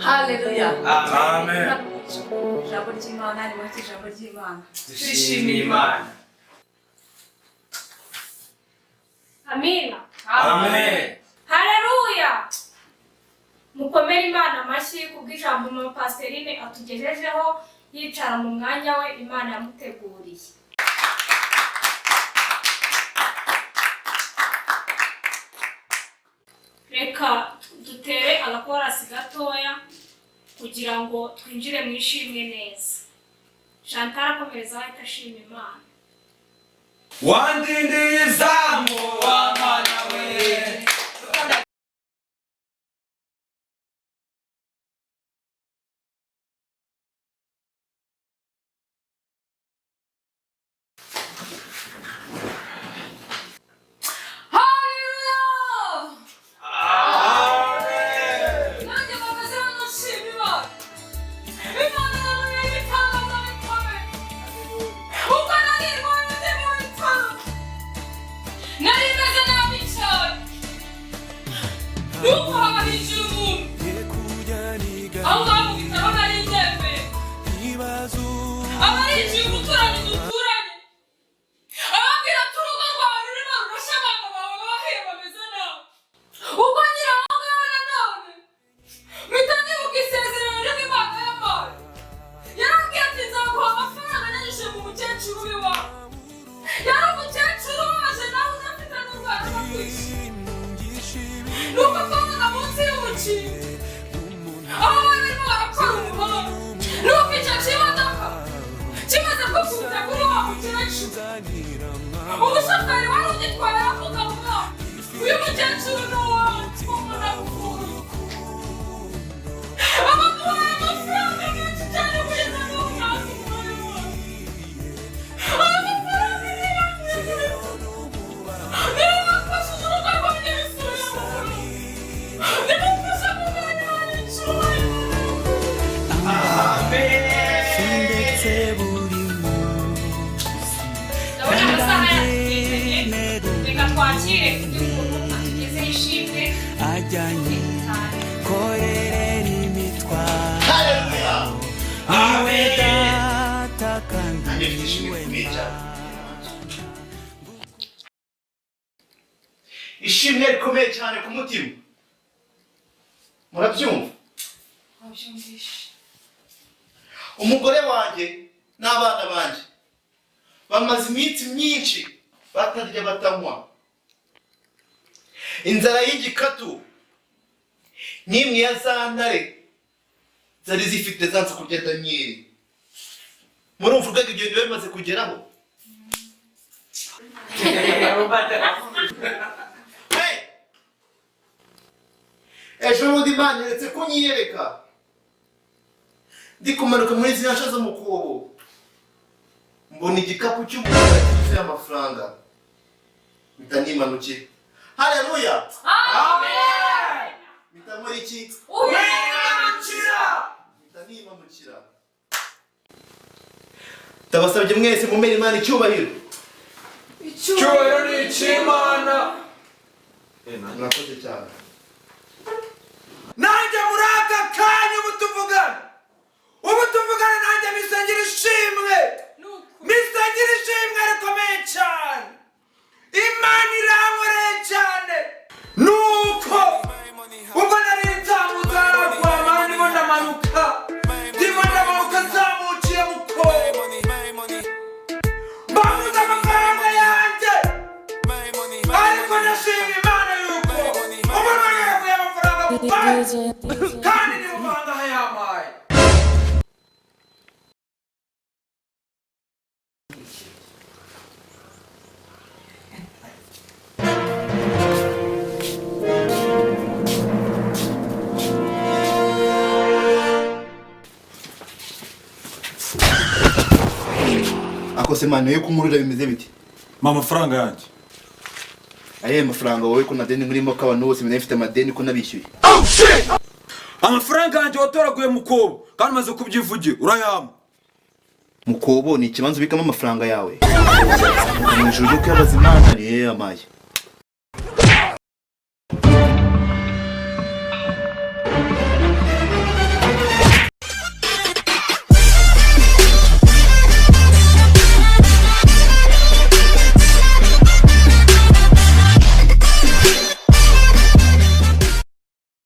Haleluya. Amen. Ijambo ry'Imana ni make ijambo ry'Imana. Turishimiye Imana. Amina. Amen. Haleluya. Mukomere Imana amashyi kubw'ijambo mu Pastorine atugejejeho yicara mu mwanya we Imana yamuteguriye. Reka dutere agakorasi gatoya kugira ngo twinjire mu ishimwe neza. Chantal akomereza ahita ashima Imana. Wandindiye izamu w'Imana we. Umushoferi wari ugitwara avuga ngo uyu mukecuru ni uw'umuntu apfuye. Abamuhaye amafaranga menshi cyane kugeza n'ubu ntazi umubare wayo. Amafaranga niba bafashije urugo rwanjye bisubiye mu rugo. Nimufashe mu mwanya w'igicuri. Amen. Twakire umuntu atugezeho ishimwe ajyanye korera imitwaro. Haleluya. Amen. Data kandi ishimwe rikomeye cyane ku mutima. Murabyumva? Umugore wanjye n'abana banjye bamaze iminsi myinshi batarya batanywa. Inzara y'igikatu n'imwe ya za ntare zari zifite zanze kurya Danieli. Murumva urwego ibyo bintu bimaze kugeraho? Ejo bundi Imana yeretse ko nyiyereka ndi kumanuka muri ziriya nshya zo mu kubo, mbona igikapu cy'umukara cyuzuye amafaranga, mpita nimanukira. Haleluya. Amen. Mpita muri iki? Wimanukira. Mpita nimanukira. Ndabasabye mwese mumere Imana icyubahiro. Icyubahiro ni icy'Imana. Murakoze cyane. Nanjye muri aka kanya ubu tuvugana nanjye misangira ishimwe rikomeye cyane. Imana irankoreye cyane. Nuko ubwo nari nzamutse kwa Mana ndimo ndamanuka nzamukiye muko bamuze amafaranga yanjye, ariko ndashima Imana yuko ubu nongeraguye amafaranga kandi ni muvanga hayamaye. Akose Mana yo kumurira bimeze biti? Amafaranga yanjye. Aye mafaranga wowe ko nadeni murimo k'abantu bose mene mfite amadeni ko nabishyuye. Amafaranga yanjye watoraguye mukobo kandi maze kubyivugira urayama. Mukobo ni ikibanza ubikamo amafaranga yawe. Mu ijuru ryo kwibaza Imana ni yamaye.